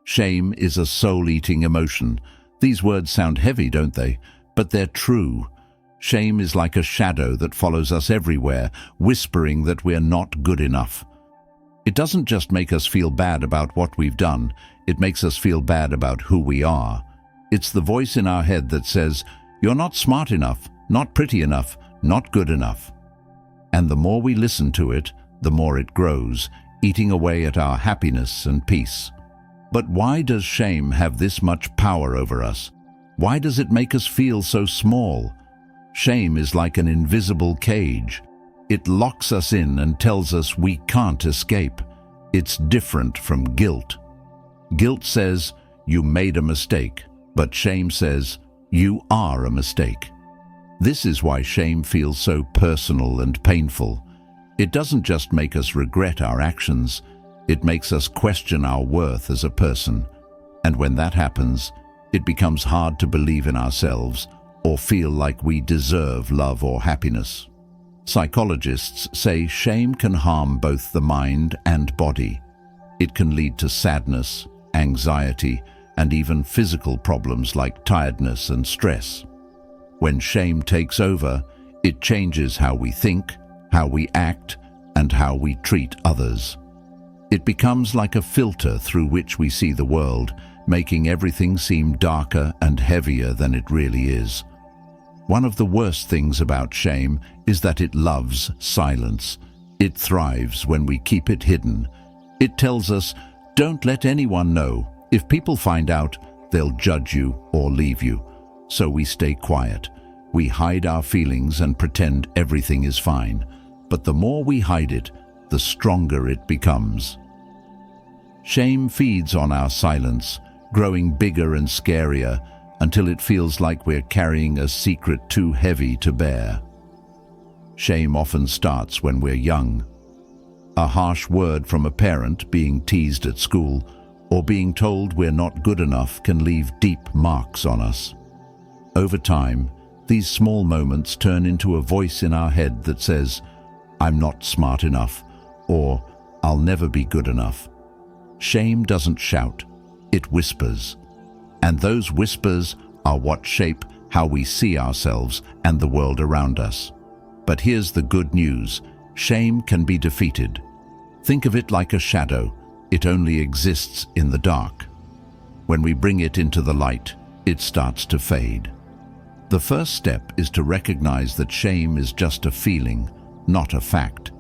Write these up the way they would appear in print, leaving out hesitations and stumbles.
Shame is a soul-eating emotion. These words sound heavy, don't they? But they're true. Shame is like a shadow that follows us everywhere, whispering that we're not good enough. It doesn't just make us feel bad about what we've done, it makes us feel bad about who we are. It's the voice in our head that says, "You're not smart enough, not pretty enough, not good enough." And the more we listen to it, the more it grows, eating away at our happiness and peace. But why does shame have this much power over us? Why does it make us feel so small? Shame is like an invisible cage. It locks us in and tells us we can't escape. It's different from guilt. Guilt says, "You made a mistake," but shame says, "You are a mistake." This is why shame feels so personal and painful. It doesn't just make us regret our actions, it makes us question our worth as a person. And when that happens, it becomes hard to believe in ourselves or feel like we deserve love or happiness. Psychologists say shame can harm both the mind and body. It can lead to sadness, anxiety, and even physical problems like tiredness and stress. When shame takes over, it changes how we think, how we act, and how we treat others. It becomes like a filter through which we see the world, making everything seem darker and heavier than it really is. One of the worst things about shame is that it loves silence. It thrives when we keep it hidden. It tells us, "Don't let anyone know. If people find out, they'll judge you or leave you." So we stay quiet. We hide our feelings and pretend everything is fine. But the more we hide it, the stronger it becomes. Shame feeds on our silence, growing bigger and scarier until it feels like we're carrying a secret too heavy to bear. Shame often starts when we're young. A harsh word from a parent, being teased at school, or being told we're not good enough can leave deep marks on us. Over time, these small moments turn into a voice in our head that says, "I'm not smart enough," or "I'll never be good enough." Shame doesn't shout, it whispers. And those whispers are what shape how we see ourselves and the world around us. But here's the good news: shame can be defeated. Think of it like a shadow. It only exists in the dark. When we bring it into the light, it starts to fade. The first step is to recognize that shame is just a feeling, not a fact.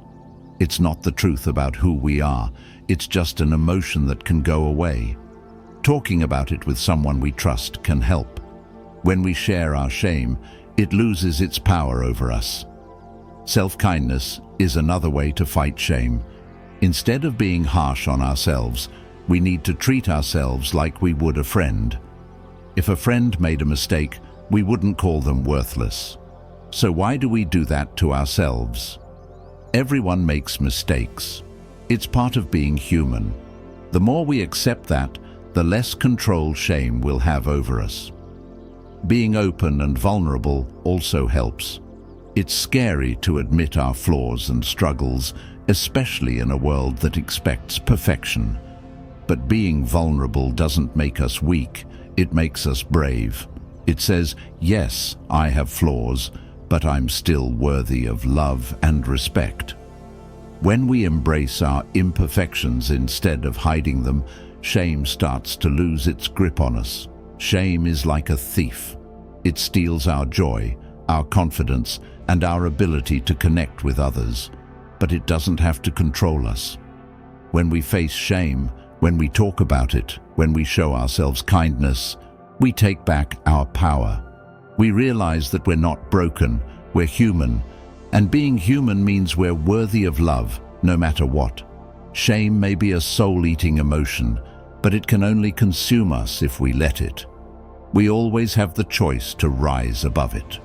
It's not the truth about who we are. It's just an emotion that can go away. Talking about it with someone we trust can help. When we share our shame, it loses its power over us. Self-kindness is another way to fight shame. Instead of being harsh on ourselves, we need to treat ourselves like we would a friend. If a friend made a mistake, we wouldn't call them worthless. So why do we do that to ourselves? Everyone makes mistakes. It's part of being human. The more we accept that, the less control shame will have over us. Being open and vulnerable also helps. It's scary to admit our flaws and struggles, especially in a world that expects perfection. But being vulnerable doesn't make us weak, it makes us brave. It says, "Yes, I have flaws, but I'm still worthy of love and respect." When we embrace our imperfections instead of hiding them, shame starts to lose its grip on us. Shame is like a thief. It steals our joy, our confidence, and our ability to connect with others. But it doesn't have to control us. When we face shame, when we talk about it, when we show ourselves kindness, we take back our power. We realize that we're not broken, we're human, and being human means we're worthy of love, no matter what. Shame may be a soul-eating emotion, but it can only consume us if we let it. We always have the choice to rise above it.